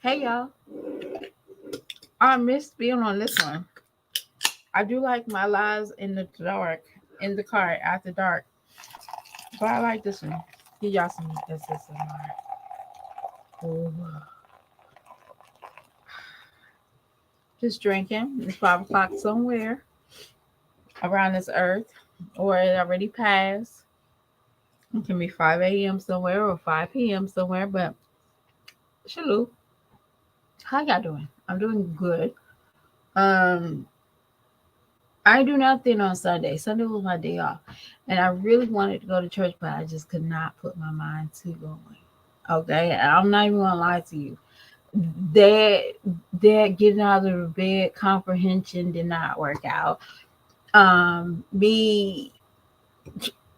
Hey y'all, I missed being on this one. I do like my lives in the dark, in the car after dark, but I like this one. Give y'all some SSMR. Ooh. Just drinking. It's 5 o'clock somewhere around this earth, or it already passed. It can be 5 a.m. somewhere or 5 p.m. somewhere, but shalom. How y'all doing? I'm doing good. Um, I do nothing on Sunday. Sunday was my day off. And I really wanted to go to church, but I just could not put my mind to going. Okay. I'm not even gonna lie to you. That that getting out of the bed comprehension did not work out. Me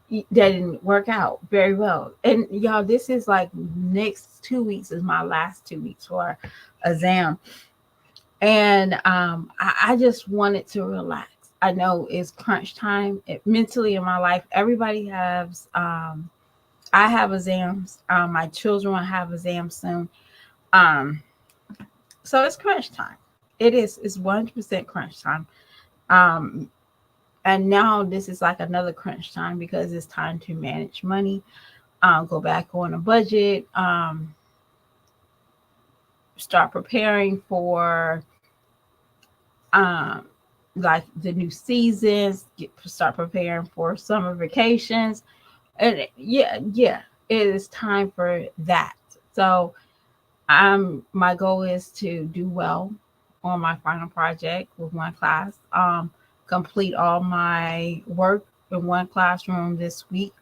that didn't work out very well. And y'all, this is like next 2 weeks is my last 2 weeks for exam. And I just wanted to relax. I know it's crunch time mentally in my life. Everybody has. I have exams. My children will have exams soon. Um, so it's crunch time. It is. It's 100% crunch time. Um, and now this is like another crunch time because it's time to manage money. Go back on a budget. Start preparing for um like the new seasons, start preparing for summer vacations. And yeah, it is time for that. So my goal is to do well on my final project with one class, complete all my work in one classroom this week,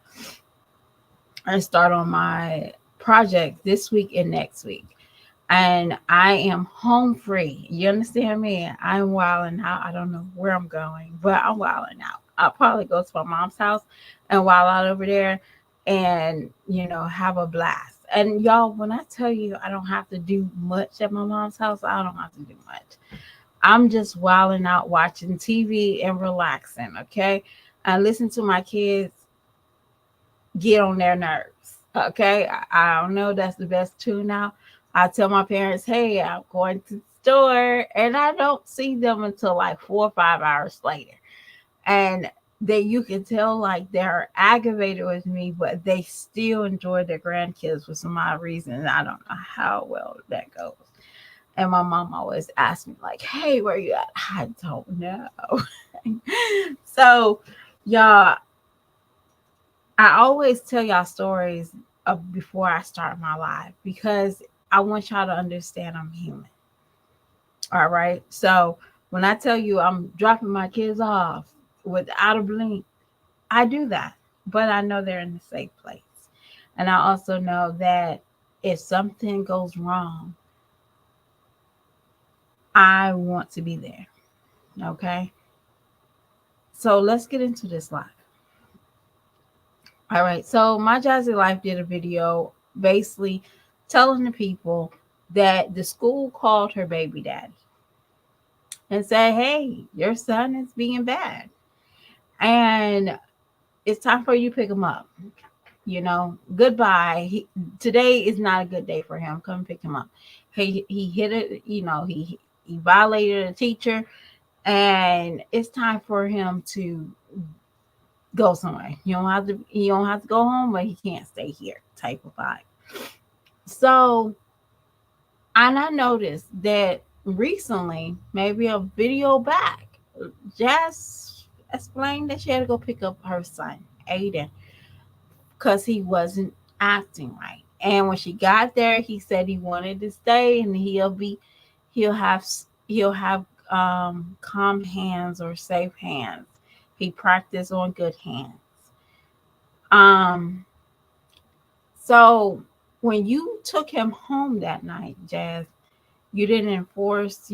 and start on my project this week and next week. And I am home free. You understand me? I'm wilding out. I don't know where I'm going, but I'm wilding out. I'll probably go to my mom's house and wild out over there and, have a blast. And y'all, when I tell you I don't have to do much at my mom's house, I don't have to do much. I'm just wilding out watching TV and relaxing, okay? I listen to my kids get on their nerves. Okay. I don't know. That's the best tune now. I tell my parents, hey, I'm going to the store, and I don't see them until like 4 or 5 hours later. And you can tell like they're aggravated with me, but they still enjoy their grandkids for some odd reason. And I don't know how well that goes. And my mom always asks me, like, hey, where you at? I don't know. So, y'all, I always tell y'all stories before I start my live because I want y'all to understand I'm human. All right. So when I tell you I'm dropping my kids off without a blink, I do that. But I know they're in a safe place. And I also know that if something goes wrong, I want to be there. Okay. So let's get into this live. All right. So my Jazzy Life did a video basically telling the people that the school called her baby daddy and said, hey, your son is being bad. And it's time for you to pick him up. Goodbye. Today is not a good day for him. Come pick him up. He hit it, he violated a teacher, and it's time for him to go somewhere. You don't have to go home, but he can't stay here type of vibe. So, and I noticed that recently, maybe a video back, Jazz explained that she had to go pick up her son, Aiden, because he wasn't acting right. And when she got there, he said he wanted to stay and he'll have he'll have calm hands or safe hands. He practiced on good hands. Um so when you took him home that night, Jazz, you didn't enforce,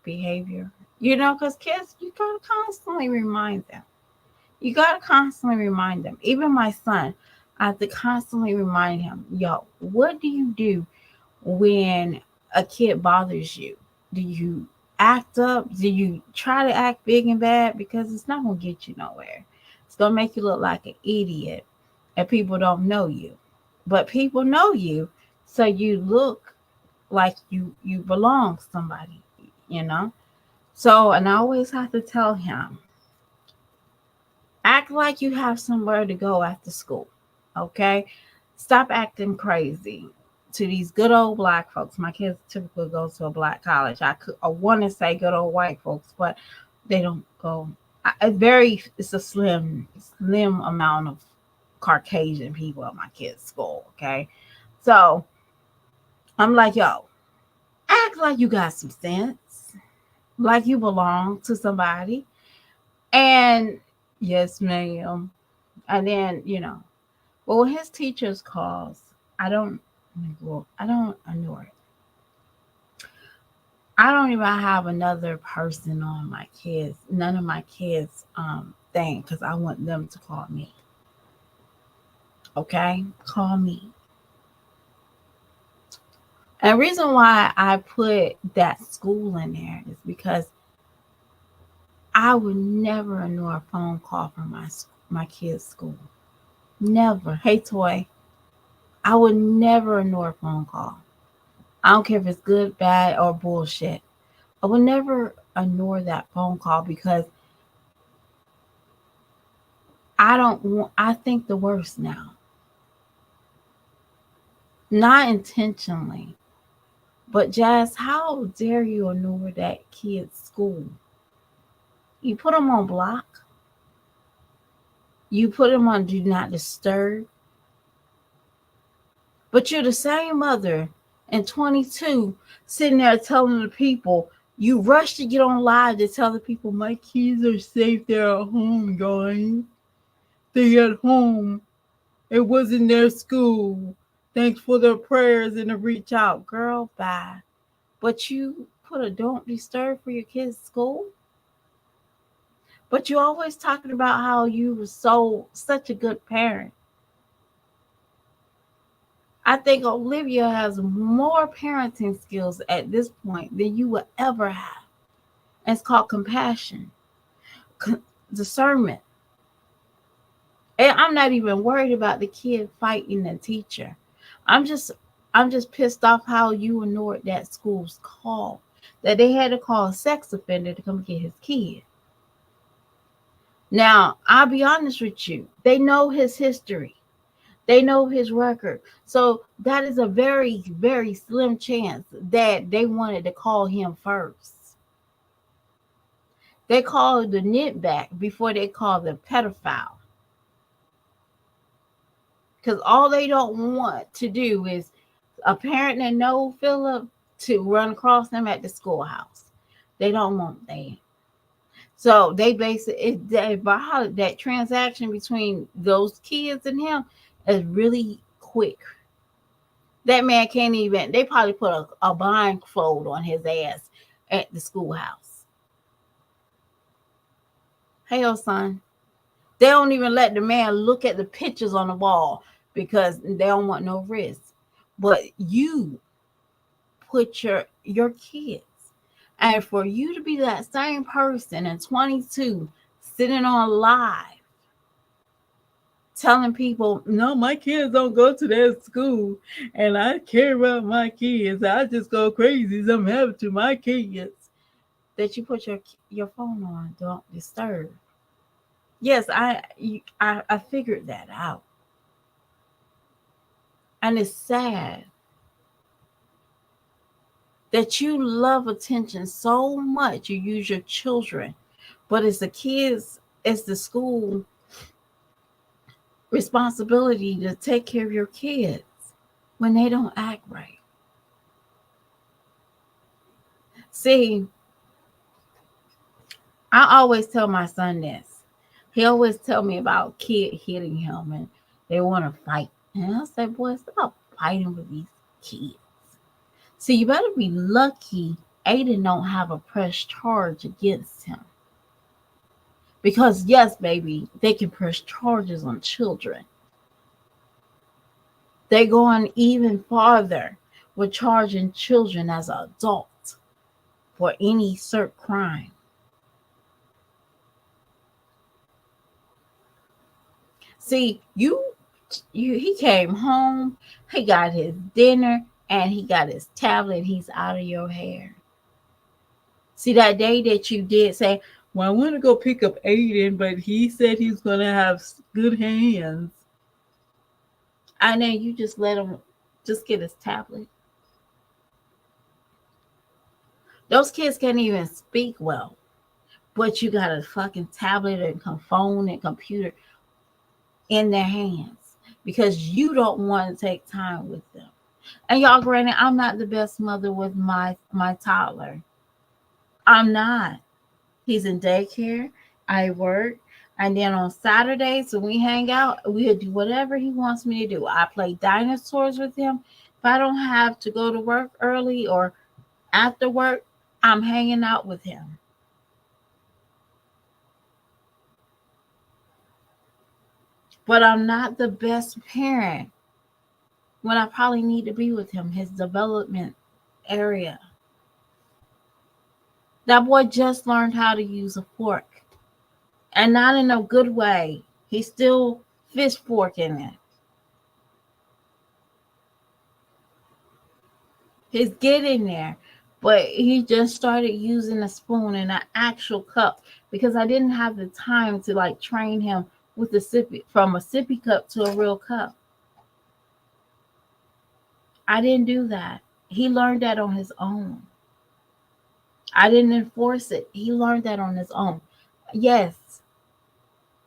behavior. Because kids, you gotta constantly remind them. You gotta constantly remind them. Even my son, I have to constantly remind him, yo, what do you do when a kid bothers you? Do you act up? Do you try to act big and bad? Because it's not gonna get you nowhere. It's gonna make you look like an idiot, and people don't know you. But people know you, so you look like you belong to somebody, you know. So, and I always have to tell him, act like you have somewhere to go after school. Okay? Stop acting crazy to these good old black folks. My kids typically go to a black college. I want to say good old white folks, but they don't go. It's a slim amount of Caucasian people at my kids' school. Okay, so I'm like, yo, act like you got some sense, like you belong to somebody, and yes, ma'am. And then, well, when his teachers calls, I don't, I don't ignore it. I don't even have another person on my kids, none of my kids thing, because I want them to call me. Okay, call me. And the reason why I put that school in there is because I would never ignore a phone call from my kids' school. Never. Hey, Toy. I would never ignore a phone call. I don't care if it's good, bad, or bullshit. I would never ignore that phone call because I think the worst now. Not intentionally. But Jazz, how dare you ignore that kid's school? You put them on block. You put them on do not disturb. But you're the same mother in 22 sitting there telling the people, you rush to get on live to tell the people, my kids are safe. They're at home, guys. They're at home. It wasn't their school. Thanks for their prayers and the reach out. Girl, bye. But you put a don't disturb for your kids' school? But you always talking about how you were such a good parent. I think Olivia has more parenting skills at this point than you will ever have. And it's called compassion, discernment. And I'm not even worried about the kid fighting the teacher. I'm just I'm just pissed off how you ignored that school's call. That they had to call a sex offender to come get his kid. Now, I'll be honest with you. They know his history. They know his record. So that is a very, very slim chance that they wanted to call him first. They called the nit back before they called the pedophile. Because all they don't want to do is a parent that know Philip to run across them at the schoolhouse. They don't want that. So they base that transaction between those kids and him is really quick. That man can't even, they probably put a blindfold on his ass at the schoolhouse. Hey, oh, son. They don't even let the man look at the pictures on the wall because they don't want no risk. But you put your kids. And for you to be that same person in 22 sitting on live telling people, no, my kids don't go to that school and I care about my kids. I just go crazy. Something happened to my kids. That you put your phone on, don't disturb. Yes, I figured that out. And it's sad that you love attention so much you use your children, but it's the school responsibility to take care of your kids when they don't act right. See, I always tell my son this. He always tell me about kid hitting him and they want to fight. And I say, boy, stop fighting with these kids. See, you better be lucky Aiden don't have a press charge against him. Because yes, baby, they can press charges on children. They're going even farther with charging children as adults for any certain crime. See, he came home, he got his dinner, and he got his tablet, he's out of your hair. See, that day that you did say, well, I want to go pick up Aiden, but he said he's going to have good hands. I know you just let him just get his tablet. Those kids can't even speak well, but you got a fucking tablet and phone and computer in their hands because you don't want to take time with them. And y'all, granted, I'm not the best mother with my toddler. I'm not. He's in daycare. I work. And then on Saturdays, when we hang out, we'll do whatever he wants me to do. I play dinosaurs with him. If I don't have to go to work early or after work, I'm hanging out with him. But I'm not the best parent when I probably need to be with him, his development area. That boy just learned how to use a fork. And not in a good way. He's still fish forking it. He's getting there. But he just started using a spoon and an actual cup because I didn't have the time to like train him with the sippy from a sippy cup to a real cup. I didn't do that. He learned that on his own. I didn't enforce it. He learned that on his own. Yes.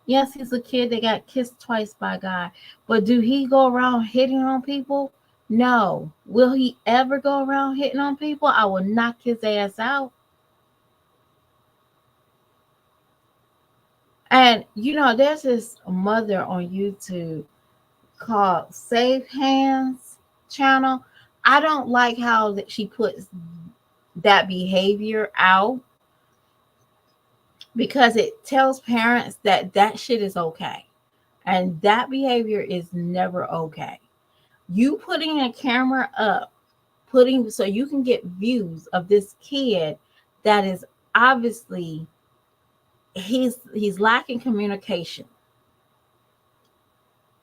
Yes, he's a kid that got kissed twice by God. But do he go around hitting on people? No. Will he ever go around hitting on people? I will knock his ass out. And there's this mother on YouTube called Safe Hands channel. I don't like how that she puts that behavior out because it tells parents that that shit is okay. And that behavior is never okay. You putting a camera up, putting so you can get views of this kid that is obviously he's lacking communication.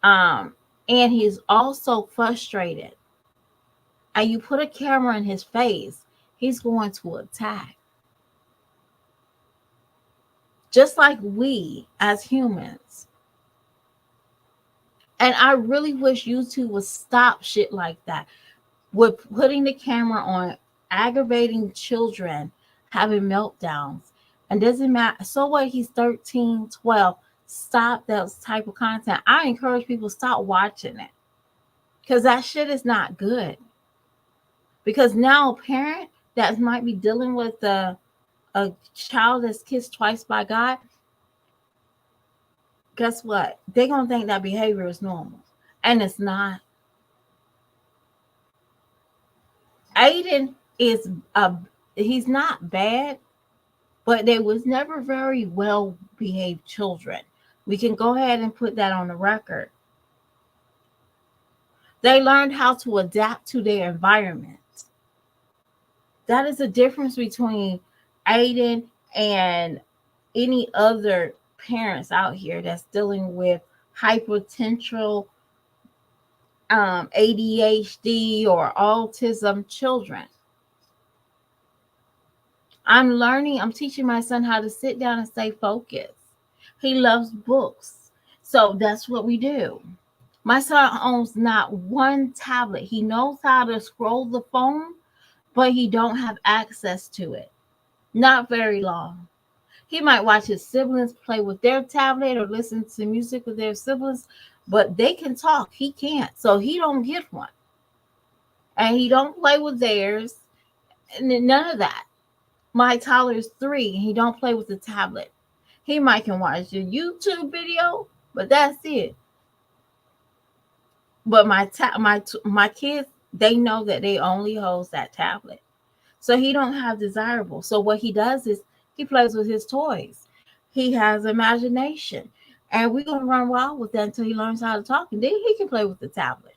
And he's also frustrated. And you put a camera in his face, he's going to attack. Just like we as humans. And I really wish YouTube would stop shit like that. With putting the camera on aggravating children having meltdowns. And doesn't matter. So what? He's 13, 12. Stop that type of content. I encourage people to stop watching it. Because that shit is not good. Because now a parent that might be dealing with a child that's kissed twice by God, guess what? They're going to think that behavior is normal. And it's not. Aiden is he's not bad, but they was never very well behaved children. We can go ahead and put that on the record. They learned how to adapt to their environment. That is the difference between Aiden and any other parents out here that's dealing with hypertension, ADHD, or autism children. I'm teaching my son how to sit down and stay focused. He loves books. So that's what we do. My son owns not one tablet. He knows how to scroll the phone, but he don't have access to it. Not very long. He might watch his siblings play with their tablet or listen to music with their siblings, but they can talk. He can't. So he don't get one. And he don't play with theirs. And none of that. My toddler is 3 and he don't play with the tablet. He might can watch a YouTube video, but that's it. But my kids, they know that they only holds that tablet. So he don't have desirable. So what he does is he plays with his toys. He has imagination. And we're going to run wild with that until he learns how to talk. And then he can play with the tablet.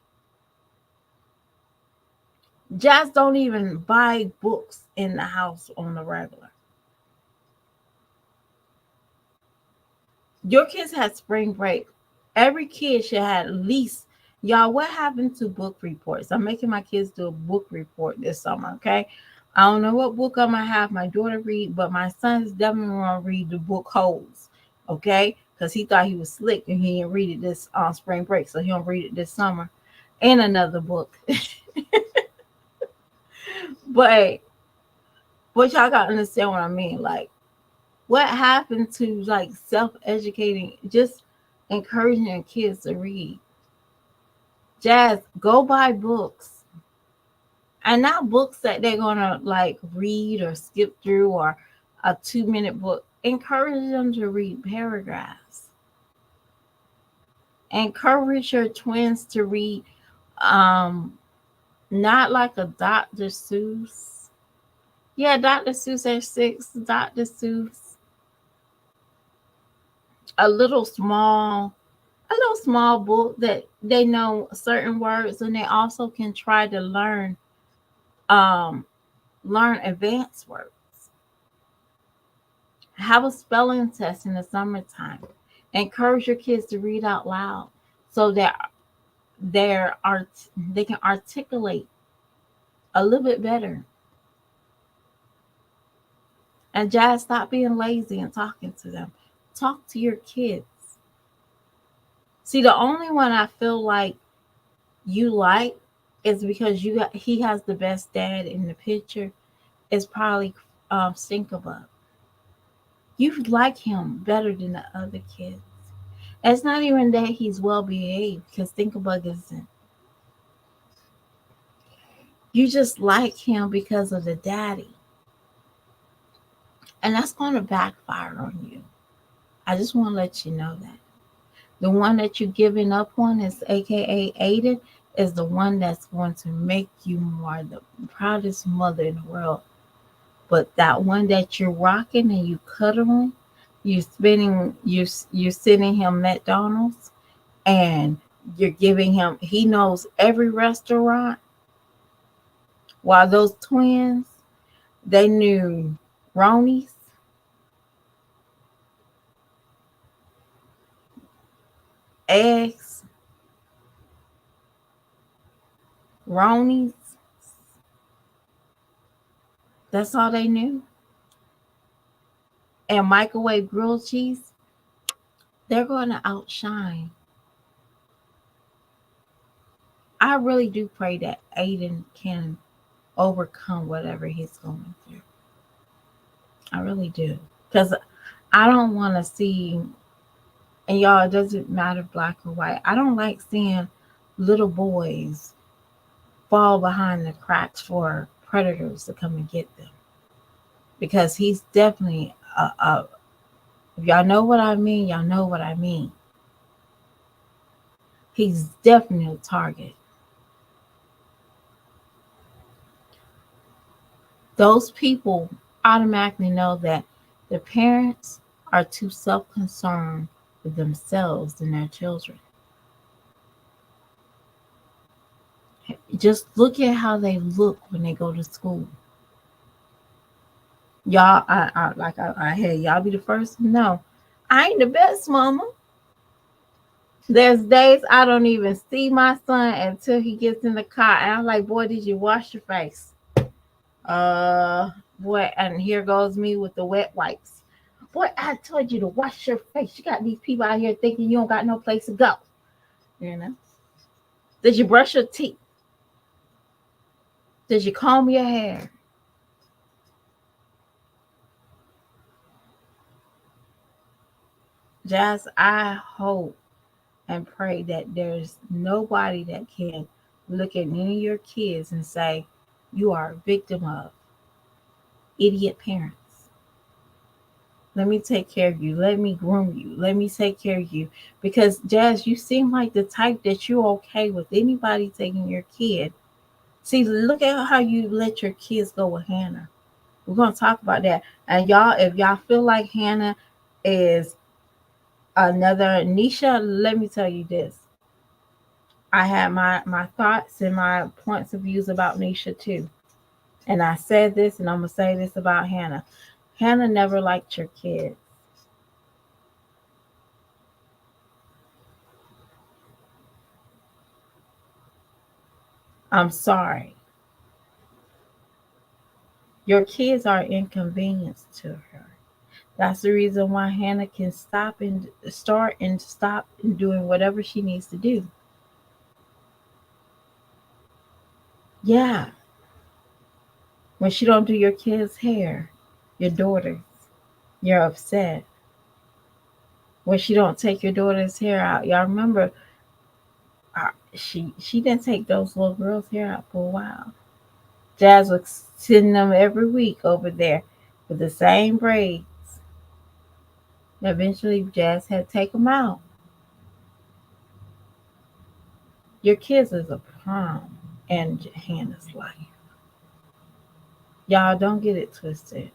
Jazz don't even buy books in the house on the regular. Your kids had spring break. Every kid should have at least Y'all, what happened to book reports? I'm making my kids do a book report this summer, okay? I don't know what book I'm gonna have my daughter read, but my son's definitely gonna read the book Holes, okay? Because he thought he was slick and he didn't read it this on spring break, so he'll read it this summer. And another book. but y'all gotta understand what I mean. Like, what happened to like self-educating, just encouraging your kids to read? Jazz, go buy books. And not books that they're gonna like read or skip through, or a 2-minute book. Encourage them to read paragraphs. Encourage your twins to read, um not like a Dr. Seuss. Yeah, Dr. Seuss at 6, Dr. Seuss. A little small book that they know certain words, and they also can try to um learn advanced words. Have a spelling test in the summertime. Encourage your kids to read out loud so that they can articulate a little bit better. And Jazz, stop being lazy and talking to them. Talk to your kids. See, the only one I feel like you like is because he has the best dad in the picture. Is probably Stinkabug. You like him better than the other kids. It's not even that he's well behaved, because Stinkabug isn't. You just like him because of the daddy. And that's going to backfire on you. I just want to let you know that. The one that you're giving up on is AKA Aiden, is the one that's going to make you more the proudest mother in the world. But that one that you're rocking and you cuddling, you're sending him McDonald's, and you're giving him, he knows every restaurant. While those twins, they knew Ronies, eggs, Ronies. That's all they knew. And microwave grilled cheese, they're going to outshine. I really do pray that Aiden can overcome whatever he's going through. I really do. Because I don't want to see, and y'all, it doesn't matter black or white. I don't like seeing little boys fall behind the cracks for predators to come and get them. Because he's definitely if y'all know what I mean, y'all know what I mean. He's definitely a target. Those people automatically know that the parents are too self-concerned with themselves and their children. Just look at how they look when they go to school. Y'all, I hey, y'all be the first to know. I ain't the best mama. There's days I don't even see my son until he gets in the car, and I'm like, boy, did you wash your face? Boy, and here goes me with the wet wipes. Boy, I told you to wash your face. You got these people out here thinking you don't got no place to go. You know? Did you brush your teeth? Did you comb your hair? Jazz, I hope and pray that there's nobody that can look at any of your kids and say, you are a victim of idiot parents. Let me take care of you. Let me groom you. Let me take care of you. Because, Jazz, you seem like the type that you're okay with anybody taking your kid. See, look at how you let your kids go with Hannah. We're going to talk about that. And y'all, if y'all feel like Hannah is another Nisha, let me tell you this. I had my thoughts and my points of views about Nisha too. And I said this, and I'm going to say this about Hannah. Hannah never liked your kids. I'm sorry. Your kids are inconvenience to her. That's the reason why Hannah can stop and start and stop and doing whatever she needs to do. Yeah, when she don't do your kids' hair, your daughter's, you're upset. When she don't take your daughter's hair out, y'all remember she didn't take those little girls' hair out for a while. Jazz was sending them every week over there with the same braids. Eventually, Jazz had to take them out. Your kids is a prom in Hannah's life. Y'all don't get it twisted.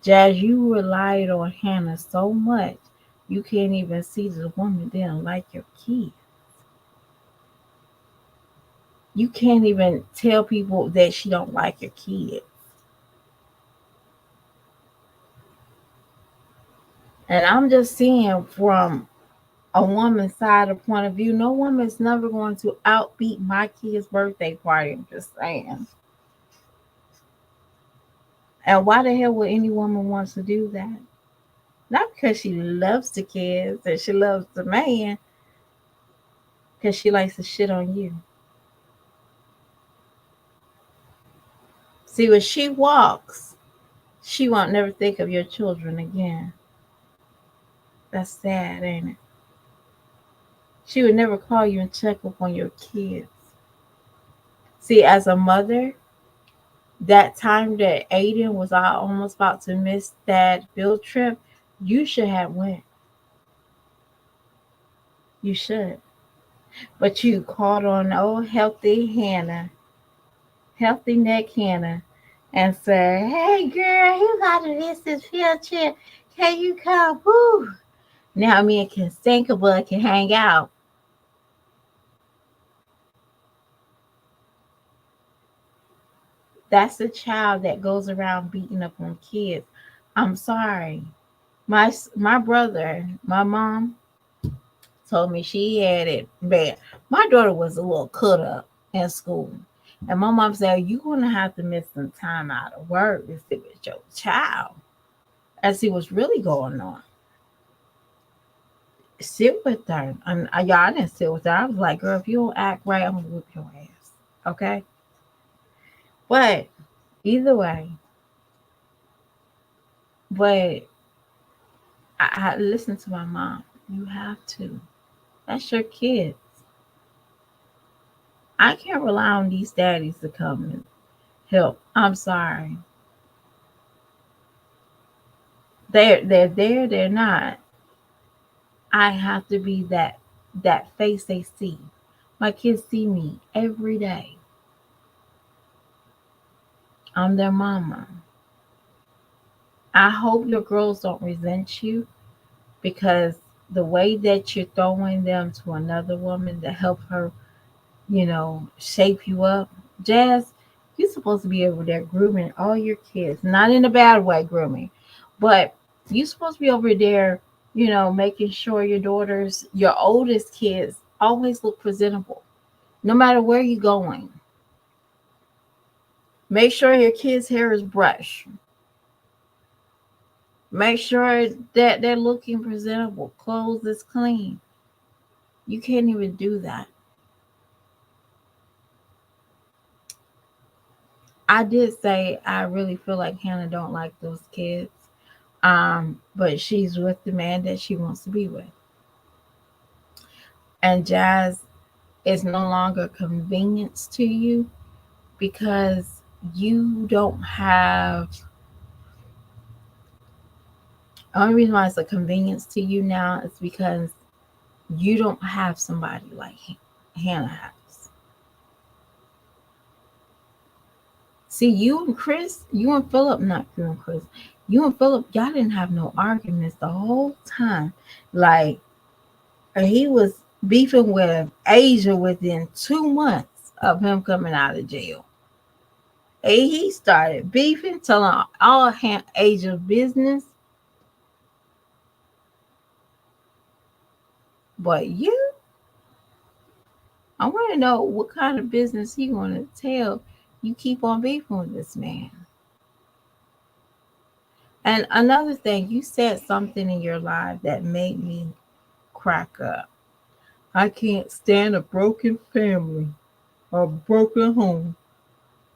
Jazz, you relied on Hannah so much, you can't even see the woman didn't like your kids. You can't even tell people that she don't like your kids. And I'm just seeing from a woman's side of point of view, no woman's never going to outbeat my kid's birthday party. I'm just saying. And why the hell would any woman wants to do that? Not because she loves the kids and she loves the man, because she likes to shit on you. See, when she walks, she won't never think of your children again. That's sad, ain't it? She would never call you and check up on your kids. See, as a mother, that time that Aiden was almost about to miss that field trip, you should have went. You should. But you called on old healthy Hannah, healthy neck Hannah, and said, "Hey girl, you got to miss this field trip. Can you come?" Woo. Now me and Constankable can hang out. That's a child that goes around beating up on kids. I'm sorry. My brother, my mom told me she had it bad. My daughter was a little cut up in school. And my mom said, "You're gonna have to miss some time out of work to sit with your child and see what's really going on." Sit with her. And y'all, I didn't sit with her. I was like, "Girl, if you don't act right, I'm gonna whip your ass." Okay. But either way, but I listen to my mom. You have to. That's your kids. I can't rely on these daddies to come and help. I'm sorry. They're there, they're not. I have to be that face they see. My kids see me every day. I'm their mama. I hope your girls don't resent you because the way that you're throwing them to another woman to help her, shape you up. Jazz, you're supposed to be over there grooming all your kids, not in a bad way grooming, but you're supposed to be over there, making sure your oldest kids always look presentable, no matter where you're going. Make sure your kids' hair is brushed. Make sure that they're looking presentable. Clothes is clean. You can't even do that. I did say I really feel like Hannah don't like those kids. But she's with the man that she wants to be with. And Jazz is no longer convenience to you because you don't have only reason why it's a convenience to you now is because you don't have somebody like Hannah has. See, you and Philip, not you and Chris, you and Philip, y'all didn't have no arguments the whole time. Like, he was beefing with Asia within 2 months of him coming out of jail. And he started beefing, telling all Asia's business. But I want to know what kind of business he going to tell you keep on beefing with this man. And another thing, you said something in your life that made me crack up. I can't stand a broken family or a broken home.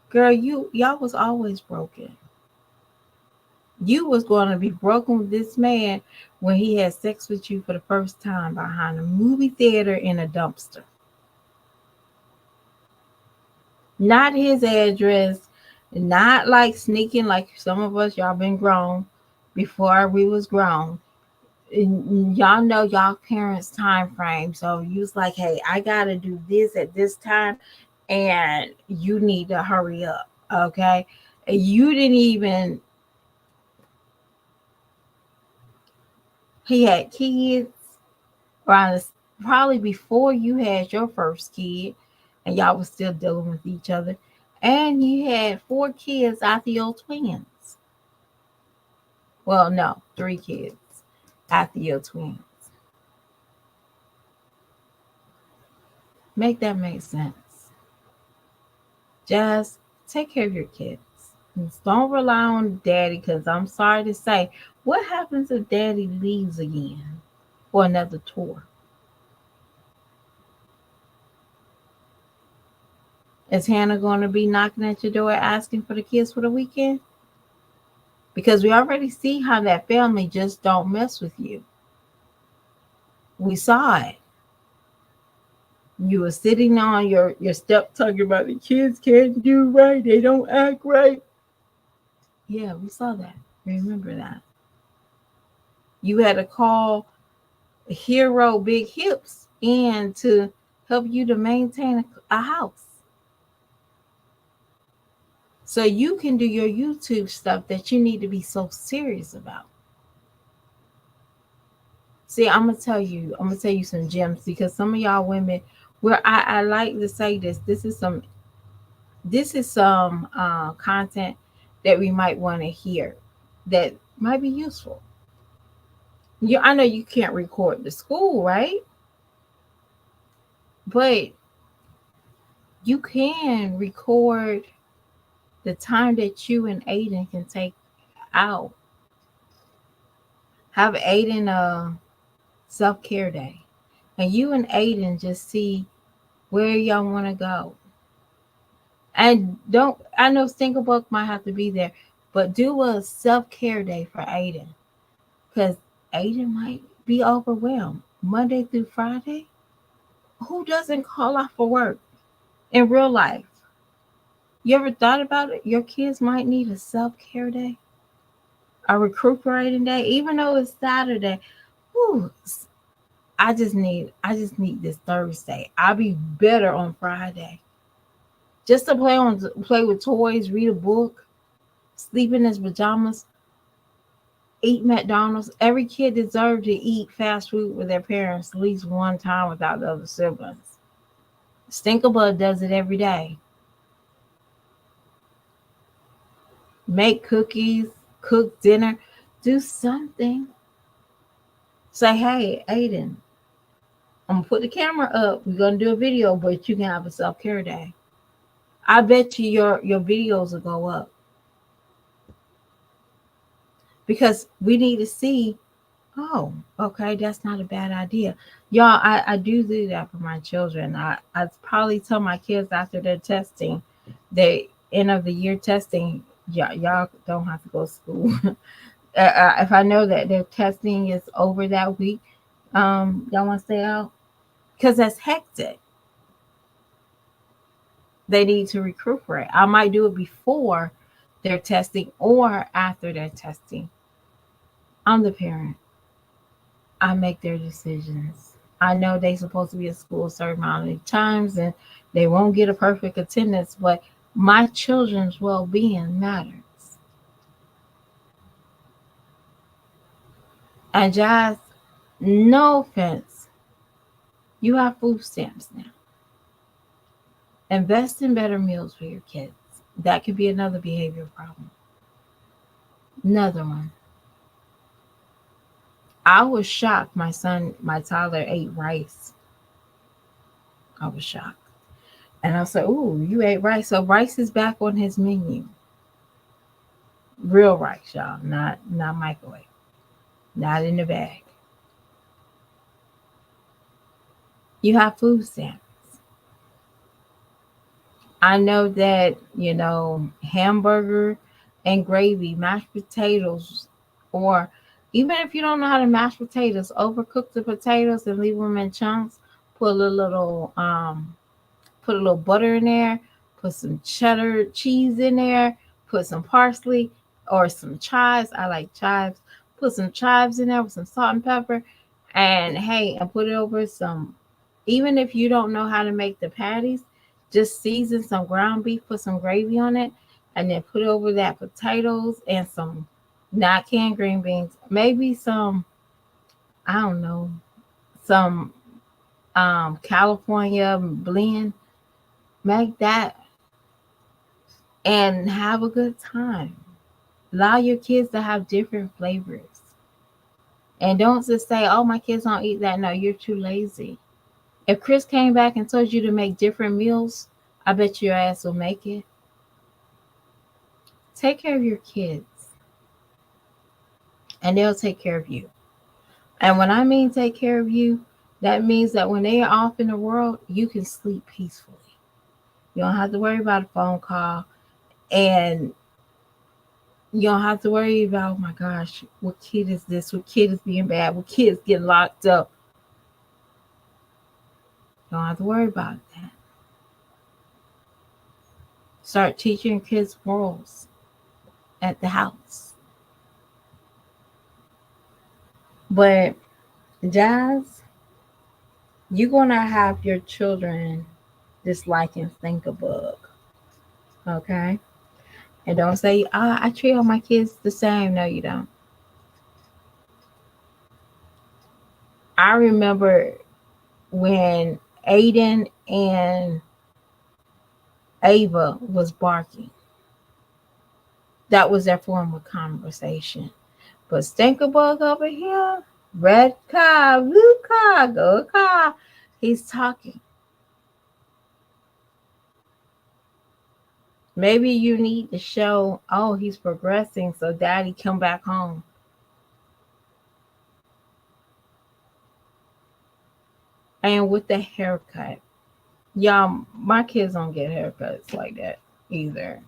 Girl, y'all was always broken. You was going to be broken with this man when he had sex with you for the first time behind a movie theater in a dumpster. Not his address, not like sneaking like some of us, y'all been grown before we was grown. And y'all know y'all parents' time frame. So you was like, hey, I gotta do this at this time, and you need to hurry up. Okay. You didn't even he had kids around probably before you had your first kid, and y'all was still dealing with each other. And you had 4 kids after your twins. Well, no, 3 kids after your twins. Make that make sense. Just take care of your kids. Don't rely on daddy, because I'm sorry to say, what happens if daddy leaves again for another tour? Is Hannah going to be knocking at your door asking for the kids for the weekend? Because we already see how that family just don't mess with you. We saw it. You were sitting on your step talking about the kids can't do right. They don't act right. Yeah, we saw that. Remember that. You had to call Hero Big Hips in to help you to maintain a house. So you can do your YouTube stuff that you need to be so serious about. See, I'm gonna tell you some gems, because some of y'all women, where I like to say this, this is some content that we might want to hear that might be useful. I know you can't record the school, right? But you can record the time that you and Aiden can take out. Have Aiden a self-care day. And you and Aiden just see where y'all want to go. And don't, I know Stinglebug might have to be there, but do a self-care day for Aiden. Because Aiden might be overwhelmed. Monday through Friday, who doesn't call off for work in real life? You ever thought about it? Your kids might need a self-care day, a recuperating day, even though it's Saturday. Whew, I just need this Thursday. I'll be better on Friday. Just to play with toys, read a book, sleep in his pajamas, eat McDonald's. Every kid deserves to eat fast food with their parents at least one time without the other siblings. Stinkerbud does it every day. Make cookies, cook dinner, do something. Say, hey, Aiden, I'm gonna put the camera up. We're gonna do a video, but you can have a self-care day. I bet you your videos will go up, because we need to see, oh, okay, that's not a bad idea. Y'all, I do that for my children. I probably tell my kids after their testing, the end of the year testing, y'all don't have to go to school. If I know that their testing is over that week, y'all want to stay out? Because that's hectic. They need to recuperate. I might do it before their testing or after their testing. I'm the parent. I make their decisions. I know they're supposed to be at school a certain amount of times, and they won't get a perfect attendance, but my children's well-being matters. And Jazz, no offense, you have food stamps now. Invest in better meals for your kids. That could be another behavior problem. Another one. I was shocked. My toddler ate rice. I was shocked. And I said, "Ooh, you ate rice." So rice is back on his menu. Real rice, y'all, not microwave, not in the bag. You have food stamps. I know that, hamburger and gravy, mashed potatoes, or even if you don't know how to mash potatoes, overcook the potatoes and leave them in chunks. Put a little put a little butter in there, put some cheddar cheese in there, put some parsley or some chives. I like chives. Put some chives in there with some salt and pepper, and hey, and put it over some. Even if you don't know how to make the patties, just season some ground beef, put some gravy on it, and then put it over that potatoes and some not canned green beans, maybe some, I don't know, some California blend. Make that and have a good time. Allow your kids to have different flavors. And don't just say, "Oh, my kids don't eat that." No, you're too lazy. If Chris came back and told you to make different meals, I bet your ass will make it. Take care of your kids, and they'll take care of you. And when I mean take care of you, that means that when they are off in the world, you can sleep peacefully. You don't have to worry about a phone call, and you don't have to worry about, "Oh my gosh, what kid is this? What kid is being bad? What kids get locked up?" You don't have to worry about that. Start teaching kids morals at the house. But Jazz, you're gonna have your children dislike and think a bug, okay? And don't say, I treat all my kids the same. No, you don't. I remember when Aiden and Ava was barking. That was their form of conversation. But Stinkerbug over here, red car, blue car, go car. He's talking. Maybe you need to show, oh, he's progressing, so daddy come back home. And with the haircut. Y'all, my kids don't get haircuts like that either.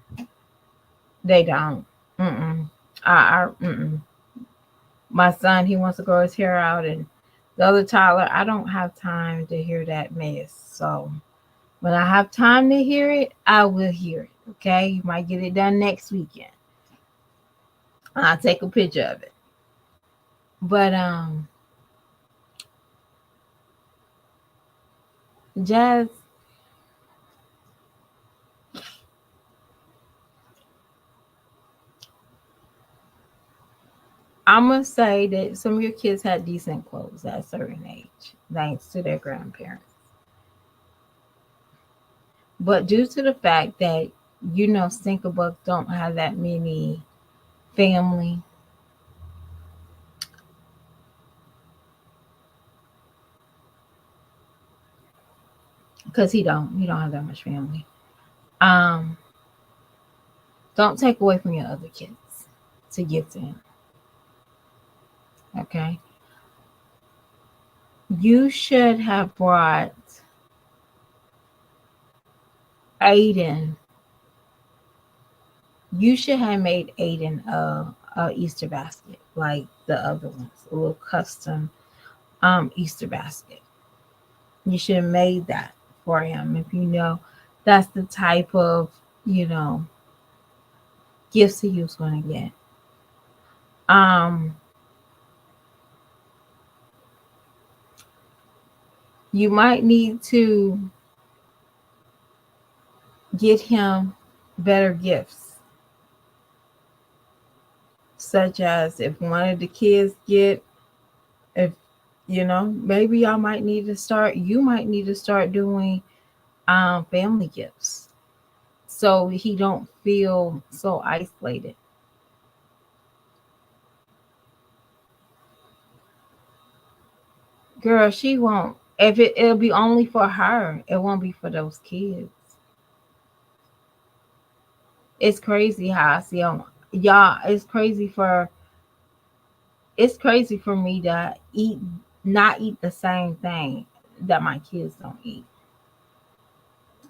They don't. Mm-mm. Mm-mm. My son, he wants to grow his hair out, and the other toddler, I don't have time to hear that mess. So when I have time to hear it, I will hear it. Okay, you might get it done next weekend. I'll take a picture of it. But Jazz, I'm gonna say that some of your kids had decent clothes at a certain age, thanks to their grandparents. But due to the fact that Stinkerbuck don't have that many family, because he don't have that much family. Um, don't take away from your other kids to give to him. Okay, you should have brought Aiden. You should have made Aiden a Easter basket like the other ones, a little custom Easter basket. You should have made that for him if you know that's the type of you know gifts he was going to get. Um, you might need to get him better gifts, such as if one of the kids get, if maybe y'all might need to start. You might need to start doing family gifts, so he don't feel so isolated. Girl, she won't. If it'll be only for her, it won't be for those kids. It's crazy how I see them. Y'all, it's crazy for me to not eat the same thing that my kids don't eat.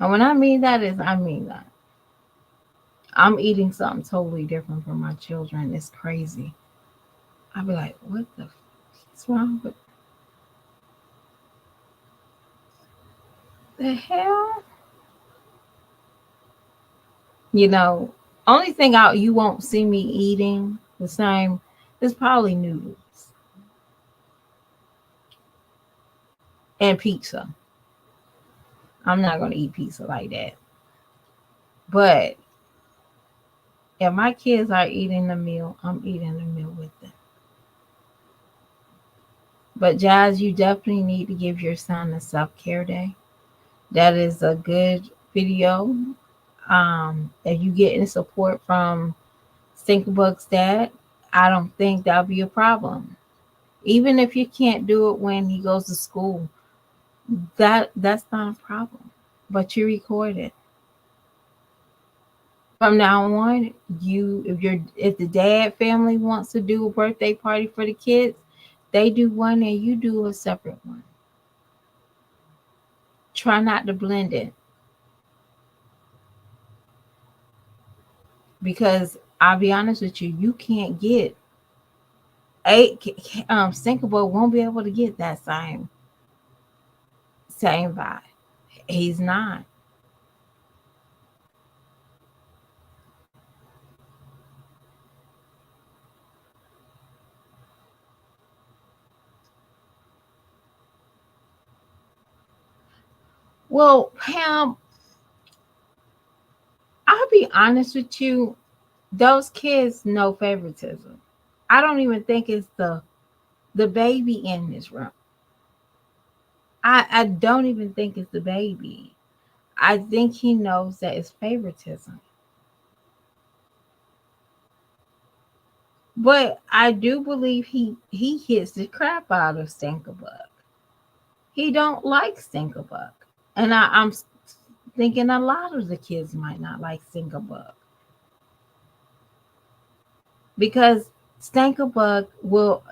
And when I mean that is I mean that. I'm eating something totally different from my children. It's crazy. I'll be like, what what's wrong with the hell? You know, only thing out you won't see me eating the same is probably noodles and pizza. I'm not gonna eat pizza like that. But if my kids are eating the meal, I'm eating the meal with them. But Jazz, you definitely need to give your son a self-care day. That is a good video. If you get any support from Stinkbug's dad, I don't think that'll be a problem. Even if you can't do it when he goes to school, that's not a problem. But you record it. From now on, if the dad family wants to do a birthday party for the kids, they do one and you do a separate one. Try not to blend it because I'll be honest with you, you can't get eight. Sinkable won't be able to get that same vibe. He's not. Well, Pam, I'll be honest with you. Those kids know favoritism. I don't even think it's the baby in this room. I don't even think it's the baby. I think he knows that it's favoritism. But I do believe he hits the crap out of Stinkerbug. He don't like Stinkerbug. And I'm thinking a lot of the kids might not like Stinkerbug. Because Stinkerbug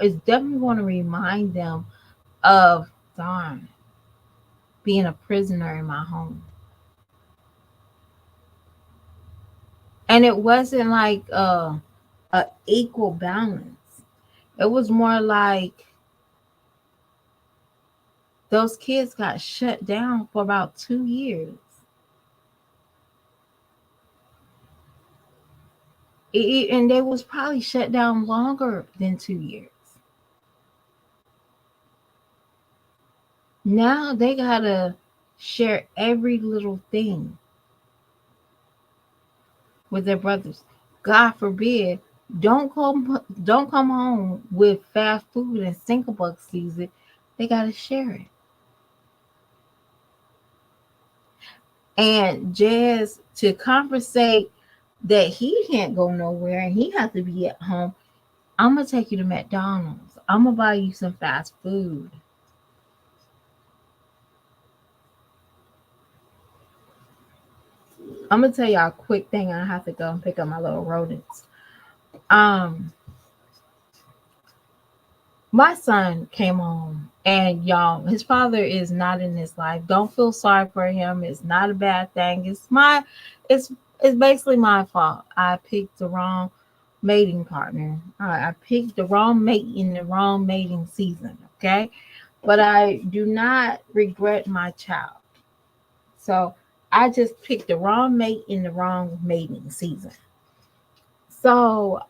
is definitely going to remind them of darn being a prisoner in my home. And it wasn't like a equal balance. It was more like those kids got shut down for about 2 years. And they was probably shut down longer than 2 years. Now they gotta share every little thing with their brothers. God forbid, don't come home with fast food and Stinkerbug season. They gotta share it. And Jazz to compensate that he can't go nowhere and he has to be at home. I'm gonna take you to McDonald's. I'm gonna buy you some fast food. I'm gonna tell y'all a quick thing. I have to go and pick up my little rodents. Um, my son came home, and y'all, his father is not in his life. Don't feel sorry for him. It's not a bad thing. It's basically my fault. I picked the wrong mating partner. I picked the wrong mate in the wrong mating season. Okay, but I do not regret my child. So I just picked the wrong mate in the wrong mating season. So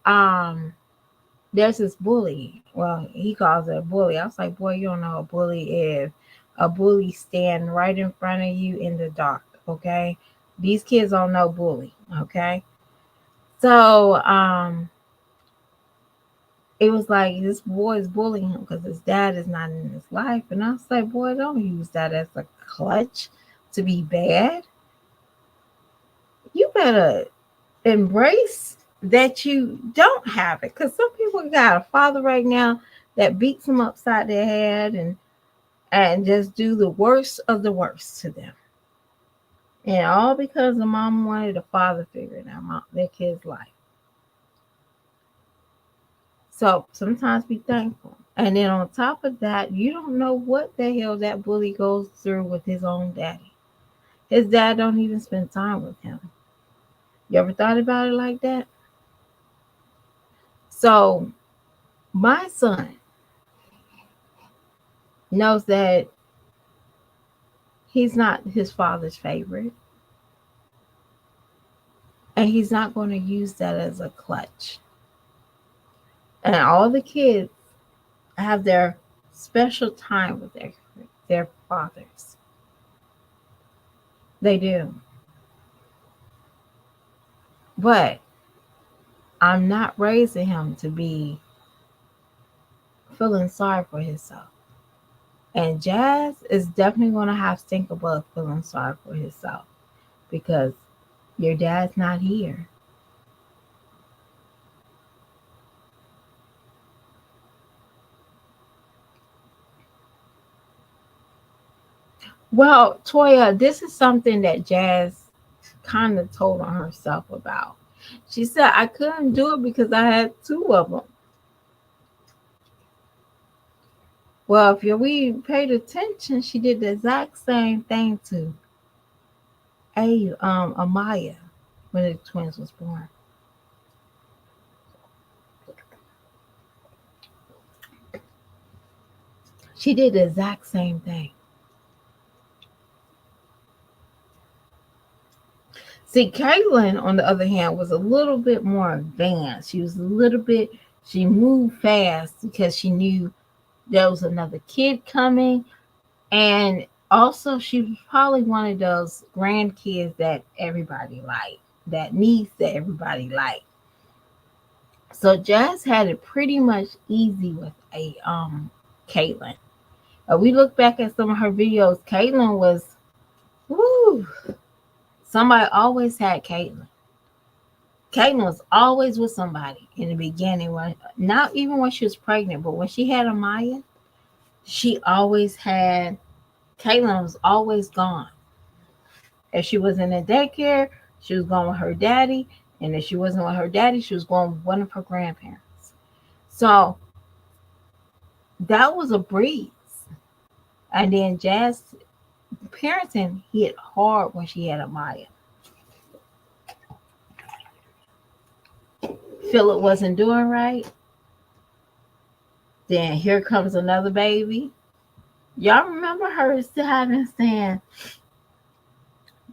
there's this bully. Well, he calls it a bully. I was like, boy, you don't know what a bully is. A bully stand right in front of you in the dark. Okay. These kids don't know bully. Okay. So it was like this boy is bullying him because his dad is not in his life. And I was like, boy, don't use that as a clutch to be bad. You better embrace that you don't have it, because some people got a father right now that beats them upside their head and and just do the worst of the worst to them. And all because the mom wanted a father figure in their kid's life. So sometimes be thankful. And then on top of that, you don't know what the hell that bully goes through with his own daddy. His dad don't even spend time with him. You ever thought about it like that? So my son knows that he's not his father's favorite. And he's not going to use that as a clutch. And all the kids have their special time with their fathers. They do. But I'm not raising him to be feeling sorry for himself. And Jazz is definitely going to have to think about feeling sorry for himself because your dad's not here. Well, Toya, this is something that Jazz kind of told on herself about. She said, I couldn't do it because I had two of them. Well, if we paid attention, she did the exact same thing to Amaya when the twins was born. She did the exact same thing. See, Caitlin, on the other hand, was a little bit more advanced. She moved fast because she knew there was another kid coming. And also, she was probably one of those grandkids that everybody liked, that niece that everybody liked. So Jazz had it pretty much easy with Caitlin. We look back at some of her videos. Caitlin was, woo, somebody always had Caitlin. Caitlin was always with somebody in the beginning, not even when she was pregnant, but when she had Amaya, she always had, Caitlin was always gone. If she was in a daycare, she was going with her daddy. And if she wasn't with her daddy, she was going with one of her grandparents. So that was a breeze. And then Jazz parenting hit hard when she had Amaya. Philip wasn't doing right. Then here comes another baby. Y'all remember her still having saying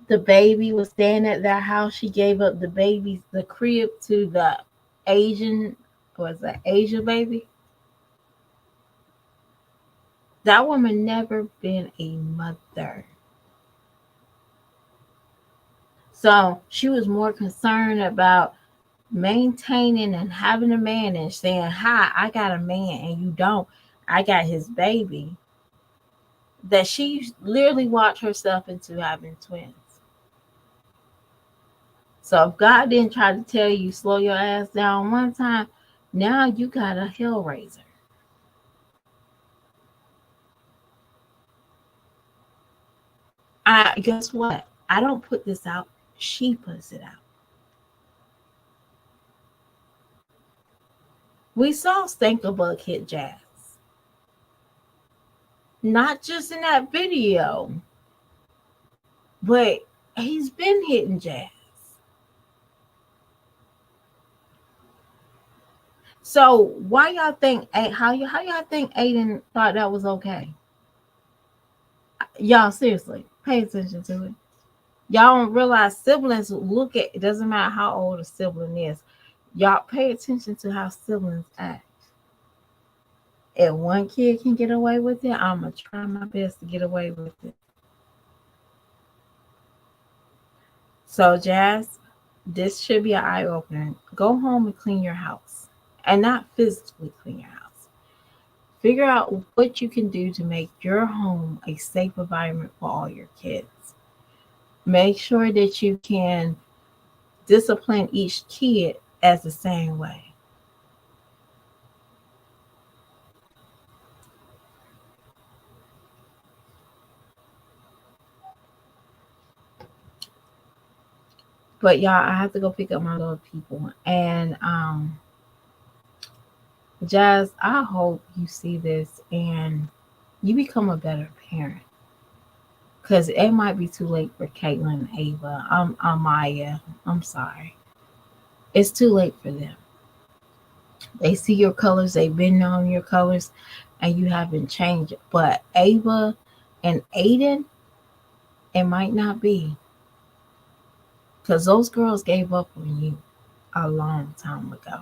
the baby was staying at their house. She gave up the crib to the Asian, was an Asian baby. That woman never been a mother. So she was more concerned about maintaining and having a man and saying, hi, I got a man and you don't. I got his baby. That she literally walked herself into having twins. So if God didn't try to tell you slow your ass down one time, now you got a hell raiser. Guess what? I don't put this out. She puts it out. We saw Stinkabug hit Jazz. Not just in that video, but he's been hitting Jazz. So why y'all think how y'all think Aiden thought that was okay? Y'all seriously pay attention to it. Y'all don't realize siblings look at it doesn't matter how old a sibling is. Y'all pay attention to how siblings act. If one kid can get away with it, I'm gonna try my best to get away with it. So Jazz, this should be an eye opener. Go home and clean your house, and not physically clean your house. Figure out what you can do to make your home a safe environment for all your kids. Make sure that you can discipline each kid as the same way. But y'all, I have to go pick up my little people. And Jazz, I hope you see this and you become a better parent. Cause it might be too late for Caitlin, Ava, Amaya. I'm sorry. It's too late for them. They see your colors, they've been knowing your colors, and you haven't changed. But Ava and Aiden, it might not be. Because those girls gave up on you a long time ago.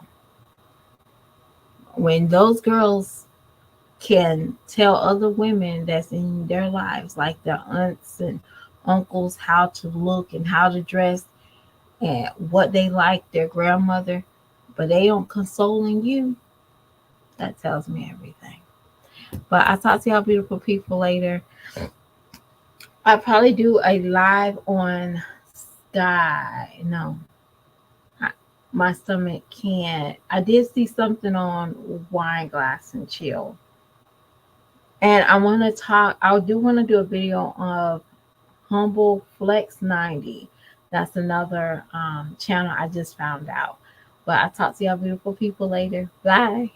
When those girls can tell other women that's in their lives, like their aunts and uncles, how to look and how to dress and what they like, their grandmother, but they don't consoling you, that tells me everything. But I'll talk to y'all beautiful people later. I'll probably do a live on Sky. No, my stomach can't. I did see something on Wine Glass and Chill. And I do want to do a video of Humble Flex 90. That's another channel I just found out. But I'll talk to y'all beautiful people later. Bye.